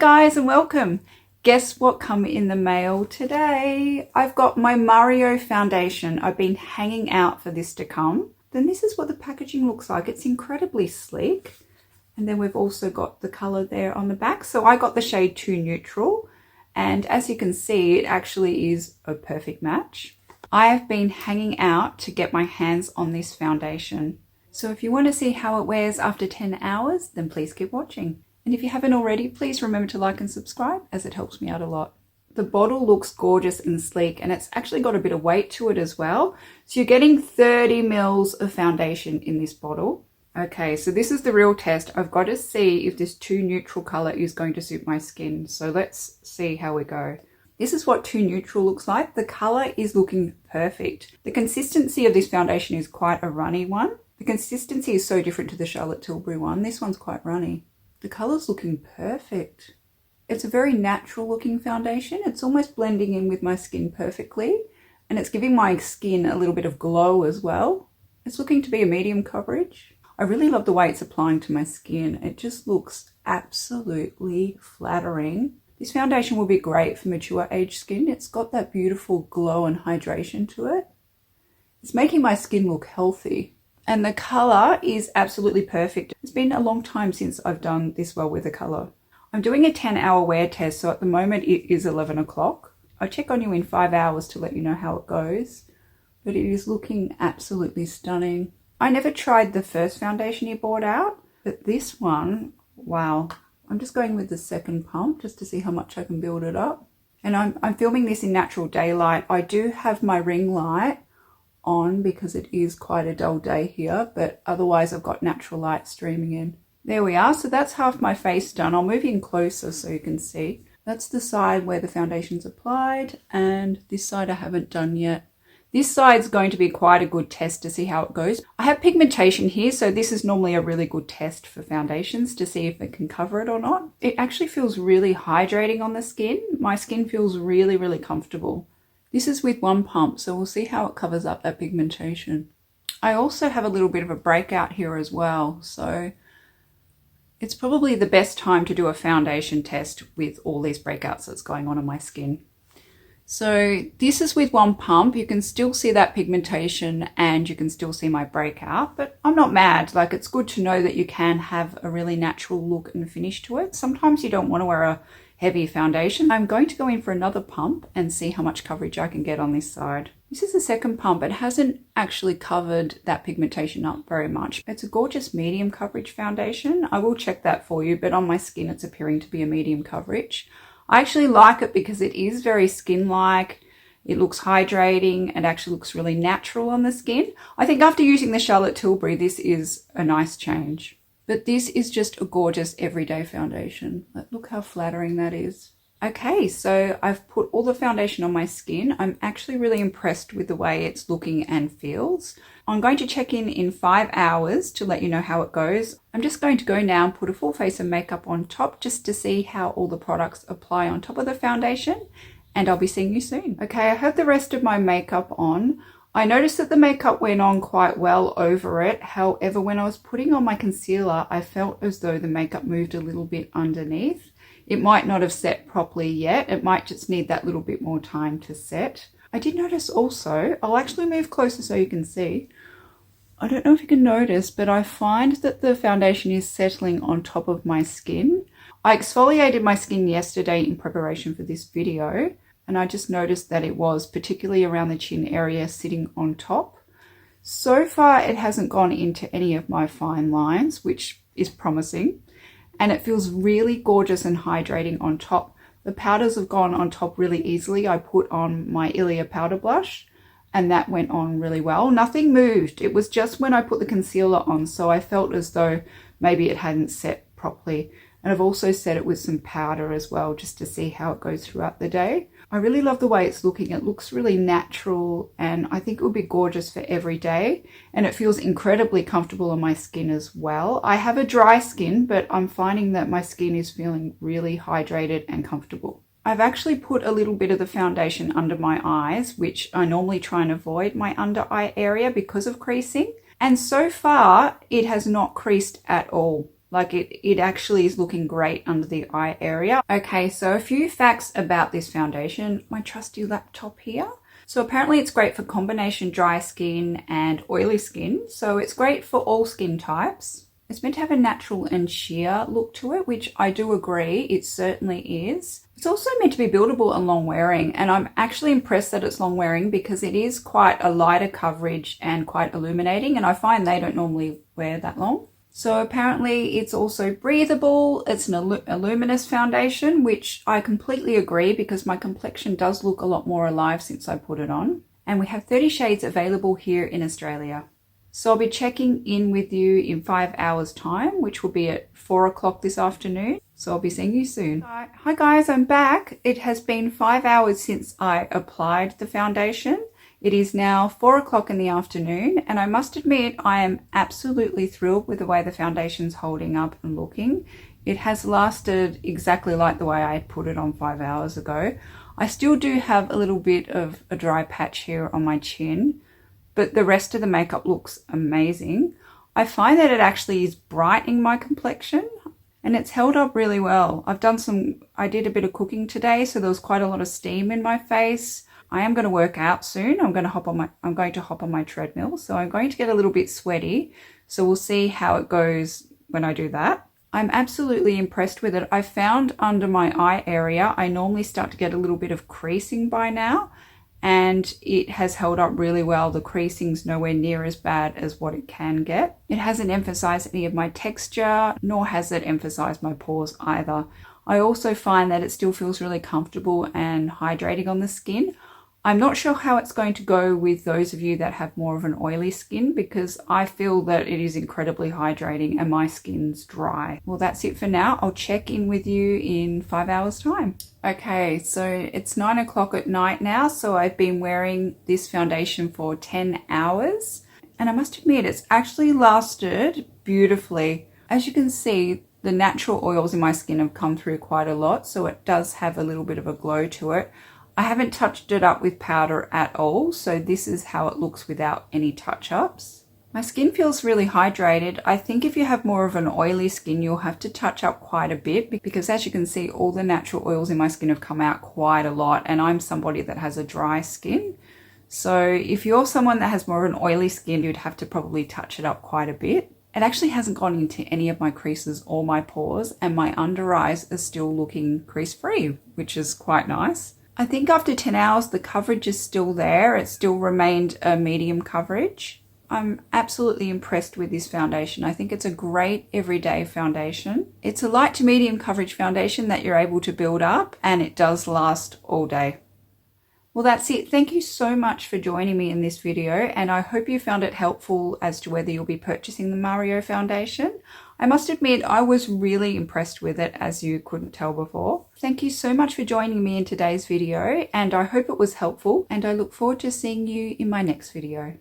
guys and welcome. Guess what come in the mail today? I've got my Mario foundation. I've been hanging out for this to come. Then this is what the packaging looks like. It's incredibly sleek. And then we've also got the color there on the back. So I got the shade 2 Neutral. And as you can see, it actually is a perfect match. I have been hanging out to get my hands on this foundation. So if you want to see how it wears after 10 hours, then please keep watching. And if you haven't already, please remember to like and subscribe as it helps me out a lot. The bottle looks gorgeous and sleek, and it's actually got a bit of weight to it as well. So you're getting 30 mils of foundation in this bottle. Okay, so this is the real test. I've got to see if this 2 Neutral color is going to suit my skin. So let's see how we go. This is what 2 Neutral looks like. The color is looking perfect. The consistency of this foundation is quite a runny one. The consistency is so different to the Charlotte Tilbury one. This one's quite runny. The color's looking perfect. It's a very natural looking foundation. It's almost blending in with my skin perfectly, and it's giving my skin a little bit of glow as well. It's looking to be a medium coverage. I really love the way it's applying to my skin. It just looks absolutely flattering. This foundation will be great for mature age skin. It's got that beautiful glow and hydration to it. It's making my skin look healthy. And the color is absolutely perfect. It's been a long time since I've done this well with the color. I'm doing a 10-hour wear test, so at the moment it is 11 o'clock. I'll check on you in 5 hours to let you know how it goes. But it is looking absolutely stunning. I never tried the first foundation you bought out, but this one, wow. I'm just going with the second pump just to see how much I can build it up. And I'm filming this in natural daylight. I do have my ring light on because it is quite a dull day here, but otherwise I've got natural light streaming in. There we are. So that's half my face done. I'll move in closer so you can see. That's the side where the foundation's applied, and this side I haven't done yet. This side's going to be quite a good test to see how it goes. I have pigmentation here, so this is normally a really good test for foundations to see if it can cover it or not. It actually feels really hydrating on the skin. My skin feels really, really comfortable. This is with one pump, so we'll see how it covers up that pigmentation. I also have a little bit of a breakout here as well, so it's probably the best time to do a foundation test with all these breakouts that's going on my skin. So this is with one pump. You can still see that pigmentation and you can still see my breakout, but I'm not mad. Like, it's good to know that you can have a really natural look and finish to it. Sometimes you don't want to wear a heavy foundation. I'm going to go in for another pump and see how much coverage I can get on this side. This is the second pump. It hasn't actually covered that pigmentation up very much. It's a gorgeous medium coverage foundation. I will check that for you, but on my skin it's appearing to be a medium coverage. I actually like it because it is very skin-like. It looks hydrating and actually looks really natural on the skin. I think after using the Charlotte Tilbury, this is a nice change. But this is just a gorgeous everyday foundation. Look how flattering that is. Okay, so I've put all the foundation on my skin. I'm actually really impressed with the way it's looking and feels. I'm going to check in 5 hours to let you know how it goes. I'm just going to go now and put a full face of makeup on top just to see how all the products apply on top of the foundation. And I'll be seeing you soon. Okay, I have the rest of my makeup on. I noticed that the makeup went on quite well over it. However, when I was putting on my concealer, I felt as though the makeup moved a little bit underneath. It might not have set properly yet. It might just need that little bit more time to set. I did notice also, I'll actually move closer so you can see. I don't know if you can notice, but I find that the foundation is settling on top of my skin. I exfoliated my skin yesterday in preparation for this video, and I just noticed that it was, particularly around the chin area, sitting on top. So far, it hasn't gone into any of my fine lines, which is promising. And it feels really gorgeous and hydrating on top. The powders have gone on top really easily. I put on my Ilia powder blush, and that went on really well. Nothing moved. It was just when I put the concealer on, so I felt as though maybe it hadn't set properly. And I've also set it with some powder as well, just to see how it goes throughout the day. I really love the way it's looking. It looks really natural, and I think it would be gorgeous for every day. And it feels incredibly comfortable on my skin as well. I have a dry skin, but I'm finding that my skin is feeling really hydrated and comfortable. I've actually put a little bit of the foundation under my eyes, which I normally try and avoid my under eye area because of creasing. And so far, it has not creased at all. Like it actually is looking great under the eye area. Okay, so a few facts about this foundation. My trusty laptop here. So apparently it's great for combination dry skin and oily skin. So it's great for all skin types. It's meant to have a natural and sheer look to it, which I do agree, it certainly is. It's also meant to be buildable and long wearing, and I'm actually impressed that it's long wearing because it is quite a lighter coverage and quite illuminating, and I find they don't normally wear that long. So apparently it's also breathable. It's a luminous foundation, which I completely agree because my complexion does look a lot more alive since I put it on. And we have 30 shades available here in Australia. So I'll be checking in with you in 5 hours time, which will be at 4 o'clock this afternoon. So I'll be seeing you soon. Hi guys, I'm back. It has been 5 hours since I applied the foundation. It is now 4 o'clock in the afternoon, and I must admit I am absolutely thrilled with the way the foundation's holding up and looking. It has lasted exactly like the way I put it on 5 hours ago. I still do have a little bit of a dry patch here on my chin, but the rest of the makeup looks amazing. I find that it actually is brightening my complexion, and it's held up really well. I did a bit of cooking today, so there was quite a lot of steam in my face. I am going to work out soon. I'm going to hop on my treadmill, so I'm going to get a little bit sweaty. So we'll see how it goes when I do that. I'm absolutely impressed with it. I found under my eye area, I normally start to get a little bit of creasing by now, and it has held up really well. The creasing's nowhere near as bad as what it can get. It hasn't emphasized any of my texture, nor has it emphasized my pores either. I also find that it still feels really comfortable and hydrating on the skin. I'm not sure how it's going to go with those of you that have more of an oily skin, because I feel that it is incredibly hydrating and my skin's dry. Well, that's it for now. I'll check in with you in 5 hours time. Okay, so it's 9 o'clock at night now, so I've been wearing this foundation for 10 hours. And I must admit, it's actually lasted beautifully. As you can see, the natural oils in my skin have come through quite a lot, so it does have a little bit of a glow to it. I haven't touched it up with powder at all, so this is how it looks without any touch-ups. My skin feels really hydrated. I think if you have more of an oily skin, you'll have to touch up quite a bit, because as you can see, all the natural oils in my skin have come out quite a lot, and I'm somebody that has a dry skin. So if you're someone that has more of an oily skin, you'd have to probably touch it up quite a bit. It actually hasn't gone into any of my creases or my pores, and my under eyes are still looking crease-free, which is quite nice. I think after 10 hours, the coverage is still there. It still remained a medium coverage. I'm absolutely impressed with this foundation. I think it's a great everyday foundation. It's a light to medium coverage foundation that you're able to build up, and it does last all day. Well, that's it. Thank you so much for joining me in this video, and I hope you found it helpful as to whether you'll be purchasing the Mario foundation. I must admit, I was really impressed with it, as you couldn't tell before. Thank you so much for joining me in today's video, and I hope it was helpful, and I look forward to seeing you in my next video.